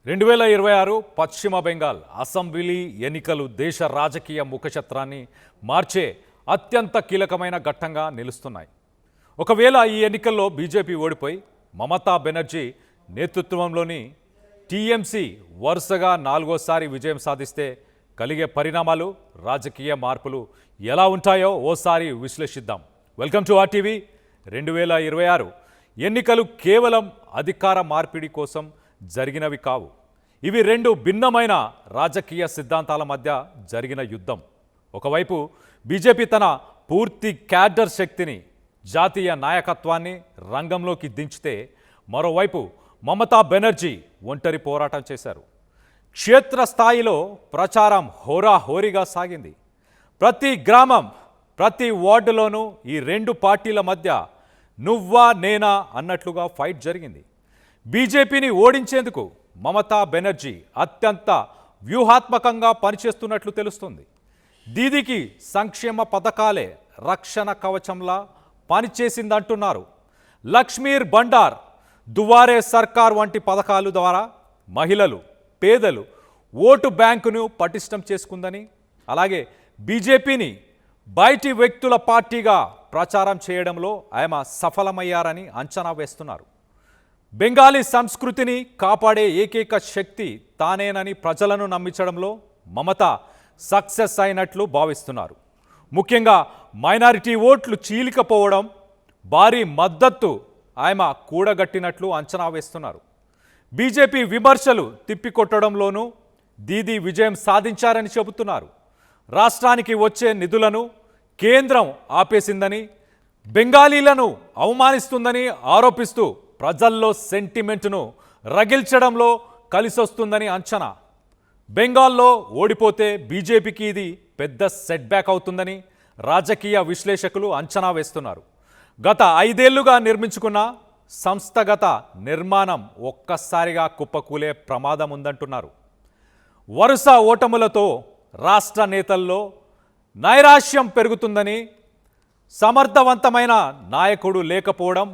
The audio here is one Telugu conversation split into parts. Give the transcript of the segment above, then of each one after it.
2026 పశ్చిమ బెంగాల్ అసెంబ్లీ ఎన్నికలు దేశ రాజకీయ ముఖచిత్రాన్ని మార్చే అత్యంత కీలకమైన ఘట్టంగా నిలుస్తున్నాయి. ఒకవేళ ఈ ఎన్నికల్లో బీజేపీ ఓడిపోయి మమతా బెనర్జీ నేతృత్వంలోని టీఎంసీ వరుసగా 4వ సారి విజయం సాధిస్తే కలిగే పరిణామాలు, రాజకీయ మార్పులు ఎలా ఉంటాయో ఓసారి విశ్లేషిద్దాం. Welcome to RTV. 2026 ఎన్నికలు కేవలం అధికార మార్పిడి కోసం జరిగినవి కావు. ఇవి రెండు భిన్నమైన రాజకీయ సిద్ధాంతాల మధ్య జరిగిన యుద్ధం. ఒకవైపు బీజేపీ తన పూర్తి క్యాడర్ శక్తిని, జాతీయ నాయకత్వాన్ని రంగంలోకి దించితే, మరోవైపు మమతా బెనర్జీ ఒంటరి పోరాటం చేశారు. క్షేత్రస్థాయిలో ప్రచారం హోరాహోరీగా సాగింది. ప్రతి గ్రామం, ప్రతి వార్డులోనూ ఈ రెండు పార్టీల మధ్య నువ్వా నేనా అన్నట్లుగా ఫైట్ జరిగింది. బీజేపీని ఓడించేందుకు మమతా బెనర్జీ అత్యంత వ్యూహాత్మకంగా పనిచేస్తున్నట్లు తెలుస్తుంది. దీదీకి సంక్షేమ పథకాలే రక్షణ కవచంలా పనిచేసిందంటున్నారు. లక్ష్మీర్ బండార్, దువారే సర్కార్ వంటి పథకాల ద్వారా మహిళలు, పేదలు ఓటు బ్యాంకును పటిష్టం చేసుకుందని, అలాగే బీజేపీని బయటి వ్యక్తుల పార్టీగా ప్రచారం చేయడంలో ఆమె సఫలమయ్యారని అంచనా వేస్తున్నారు. బెంగాలీ సంస్కృతిని కాపాడే ఏకైక శక్తి తానేనని ప్రజలను నమ్మించడంలో మమత సక్సెస్ అయినట్లు భావిస్తున్నారు. ముఖ్యంగా మైనారిటీ ఓట్లు చీలికపోవడం, భారీ మద్దతు ఆమె కూడగట్టినట్లు అంచనా వేస్తున్నారు. బీజేపీ విమర్శలు తిప్పికొట్టడంలోనూ దీదీ విజయం సాధించారని చెబుతున్నారు. రాష్ట్రానికి వచ్చే నిధులను కేంద్రం ఆపేసిందని, బెంగాలీలను అవమానిస్తుందని ఆరోపిస్తూ ప్రజల్లో సెంటిమెంట్ను రగిల్చడంలో కలిసొస్తుందని అంచనా. బెంగాల్లో ఓడిపోతే బీజేపీకి ఇది పెద్ద సెట్బ్యాక్ అవుతుందని రాజకీయ విశ్లేషకులు అంచనా వేస్తున్నారు. గత 5 ఏళ్లుగా నిర్మించుకున్న సంస్థగత నిర్మాణం ఒక్కసారిగా కుప్పకూలే ప్రమాదం ఉందంటున్నారు. వరుస ఓటములతో రాష్ట్ర నేతల్లో నైరాశ్యం పెరుగుతుందని, సమర్థవంతమైన నాయకుడు లేకపోవడం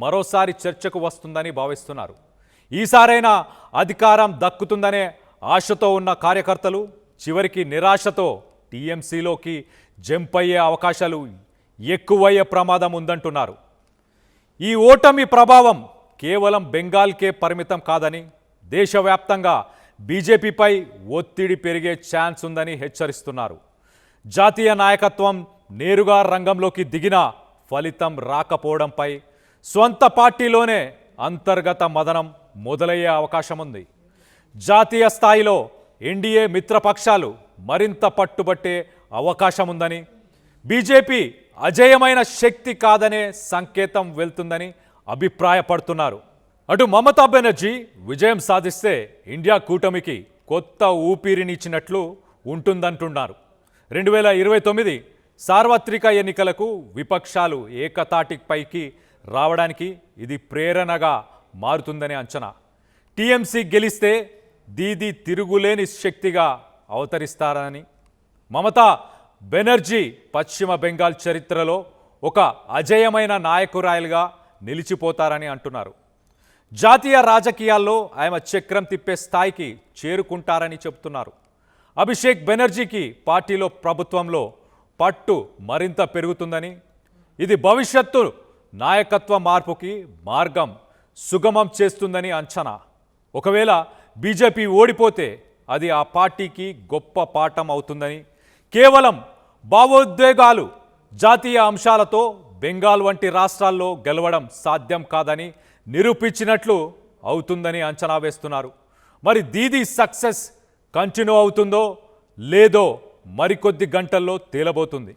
మరోసారి చర్చకు వస్తుందని భావిస్తున్నారు. ఈసారైనా అధికారం దక్కుతుందనే ఆశతో ఉన్న కార్యకర్తలు చివరికి నిరాశతో టీఎంసీలోకి జంప్ అయ్యే అవకాశాలు ఎక్కువయ్యే ప్రమాదం ఉందంటున్నారు. ఈ ఓటమి ప్రభావం కేవలం బెంగాల్కే పరిమితం కాదని, దేశవ్యాప్తంగా బీజేపీపై ఒత్తిడి పెరిగే ఛాన్స్ ఉందని హెచ్చరిస్తున్నారు. జాతీయ నాయకత్వం నేరుగా రంగంలోకి దిగినా ఫలితం రాకపోవడంపై స్వంత పార్టీలోనే అంతర్గత మదనం మొదలయ్యే అవకాశం ఉంది. జాతీయ స్థాయిలో ఎన్డీఏ మిత్రపక్షాలు మరింత పట్టుబట్టే అవకాశం ఉందని, బీజేపీ అజేయమైన శక్తి కాదనే సంకేతం వెళ్తుందని అభిప్రాయపడుతున్నారు. అటు మమతా బెనర్జీ విజయం సాధిస్తే ఇండియా కూటమికి కొత్త ఊపిరినిచ్చినట్లు ఉంటుందంటున్నారు. 2029 సార్వత్రిక ఎన్నికలకు విపక్షాలు ఏకతాటిపైకి రావడానికి ఇది ప్రేరణగా మారుతుందని అంచనా. టీఎంసీ గెలిస్తే దీదీ తిరుగులేని శక్తిగా అవతరిస్తారని, మమతా బెనర్జీ పశ్చిమ బెంగాల్ చరిత్రలో ఒక అజేయమైన నాయకురాయలుగా నిలిచిపోతారని అంటున్నారు. జాతీయ రాజకీయాల్లో ఆమె చక్రం తిప్పే స్థాయికి చేరుకుంటారని చెబుతున్నారు. అభిషేక్ బెనర్జీకి పార్టీలో, ప్రభుత్వంలో పట్టు మరింత పెరుగుతుందని, ఇది భవిష్యత్తు నాయకత్వ మార్పుకి మార్గం సుగమం చేస్తుందని అంచనా. ఒకవేళ బీజేపీ ఓడిపోతే అది ఆ పార్టీకి గొప్ప పాఠం అవుతుందని, కేవలం భావోద్వేగాలు, జాతీయ అంశాలతో బెంగాల్ వంటి రాష్ట్రాల్లో గెలవడం సాధ్యం కాదని నిరూపించినట్లు అవుతుందని అంచనా వేస్తున్నారు. మరి దీదీ సక్సెస్ కంటిన్యూ అవుతుందో లేదో మరికొద్ది గంటల్లో తేలబోతుంది.